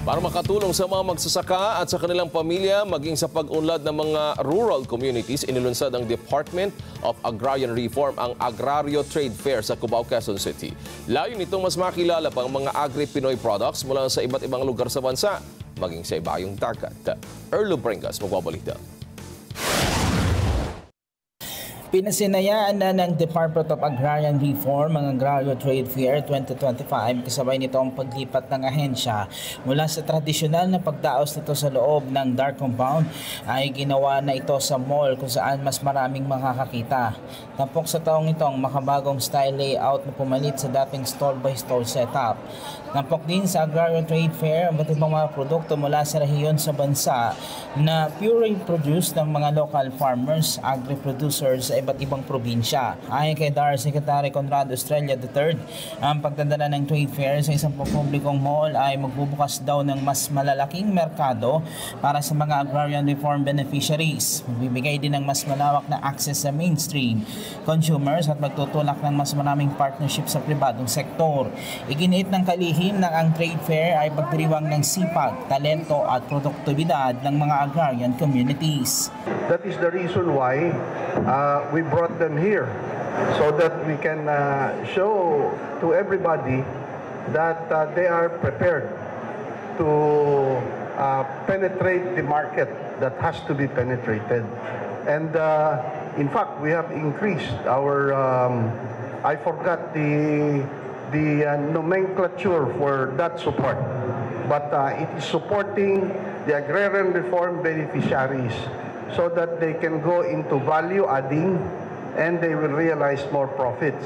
para makatulong sa mga magsasaka at sa kanilang pamilya maging sa pag-unlad ng mga rural communities, inilunsad ang Department of Agrarian Reform ang Agrario Trade Fair sa Cubao, Quezon City. Layo nitong mas makilala pang mga Agri-Pinoy products mula sa iba't ibang lugar sa bansa, maging sa ibayong dagat. Erlo Bringas, magbabalita. Pinasinayaan na ng Department of Agrarian Reform ang Agrario Trade Fair 2025 kasabay nito ang paglipat ng ahensya mula sa tradisyonal na pagdaos nito sa loob ng dark compound ay ginawa na ito sa mall kung saan mas maraming makakakita. Tampok sa taong ito ang makabagong style layout na pumalit sa dating store-by-store setup. Tampok din sa Agrario Trade Fair ang ba't ibang mga produkto mula sa rehiyon sa bansa na purely produced ng mga local farmers, agri-producers sa iba't ibang probinsya. Ayon kay DAR Secretary Conrado Estrella III, ang pagdadala ng trade fair sa isang publikong mall ay magbubukas daw ng mas malalaking merkado para sa mga agrarian reform beneficiaries. Magbibigay din ng mas malawak na access sa mainstream consumers at magtutulak ng mas maraming partnership sa pribadong sektor. Iginiit ng kalihim na ang trade fair ay pagdiriwang ng sipag, talento at produktibidad ng mga agrarian communities. That is the reason why we brought them here, so that we can show to everybody that they are prepared to penetrate the market that has to be penetrated. And in fact, we have increased our, I forgot the nomenclature for that support, but it is supporting the agrarian reform beneficiaries so that they can go into value adding and they will realize more profits.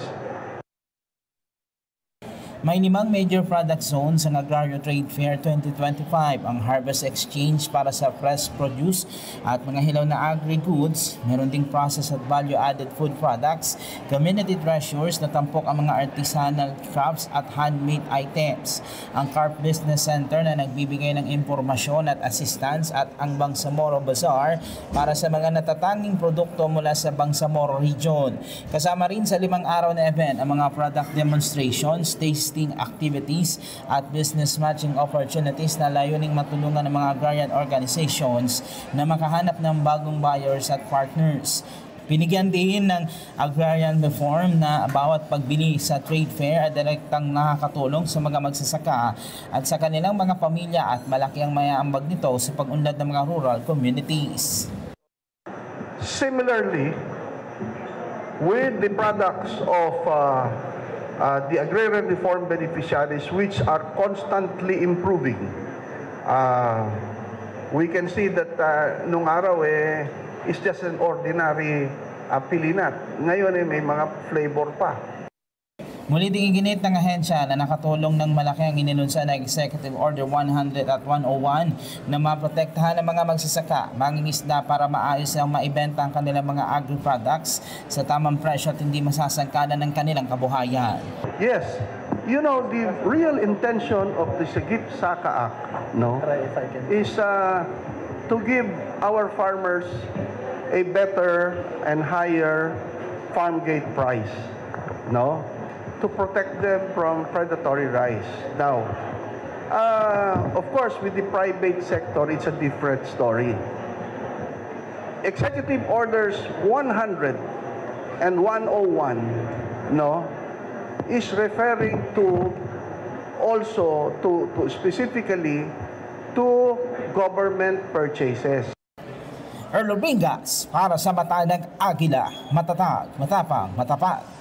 May 5 major product zones ang Agrario Trade Fair 2025. Ang Harvest Exchange para sa fresh produce at mga hilaw na agri-goods. Meron ding processed at value-added food products, community treasures na tampok ang mga artisanal crafts at handmade items. Ang Carp Business Center na nagbibigay ng impormasyon at assistance at ang Bangsamoro Bazaar para sa mga natatanging produkto mula sa Bangsamoro region. Kasama rin sa 5 araw na event ang mga product demonstrations, tasting activities at business matching opportunities na layuning matulungan ng mga agrarian organizations na makahanap ng bagong buyers at partners. Binigyan din ng agrarian reform na bawat pagbili sa trade fair ay direktang nakakatulong sa mga magsasaka at sa kanilang mga pamilya at malaki ang mayaambag nito sa pag-unlad ng mga rural communities. Similarly, with the products of the agrarian reform beneficiaries, which are constantly improving, we can see that nung araw is just an ordinary pilinat. Ngayon may mga flavor pa. Muli ding iginit ng ahensya na nakatulong ng malaki ang inilunsad na Executive Order 100 at 101 na maprotektahan ng mga magsasaka, mangingisda para maayos ang maibenta ang kanilang mga agri-products sa tamang presyo at hindi masasangkalan ng kanilang kabuhayan. Yes, you know, the real intention of the Sigip Saka Act, no, is to give our farmers a better and higher farm gate price, no, to protect them from predatory rise. Now, of course, with the private sector, it's a different story. Executive Orders 100 and 101, no, is referring to also to specifically to government purchases. Erlo Bringas para sa Mata ng Agila, matatag, matapang, matapat.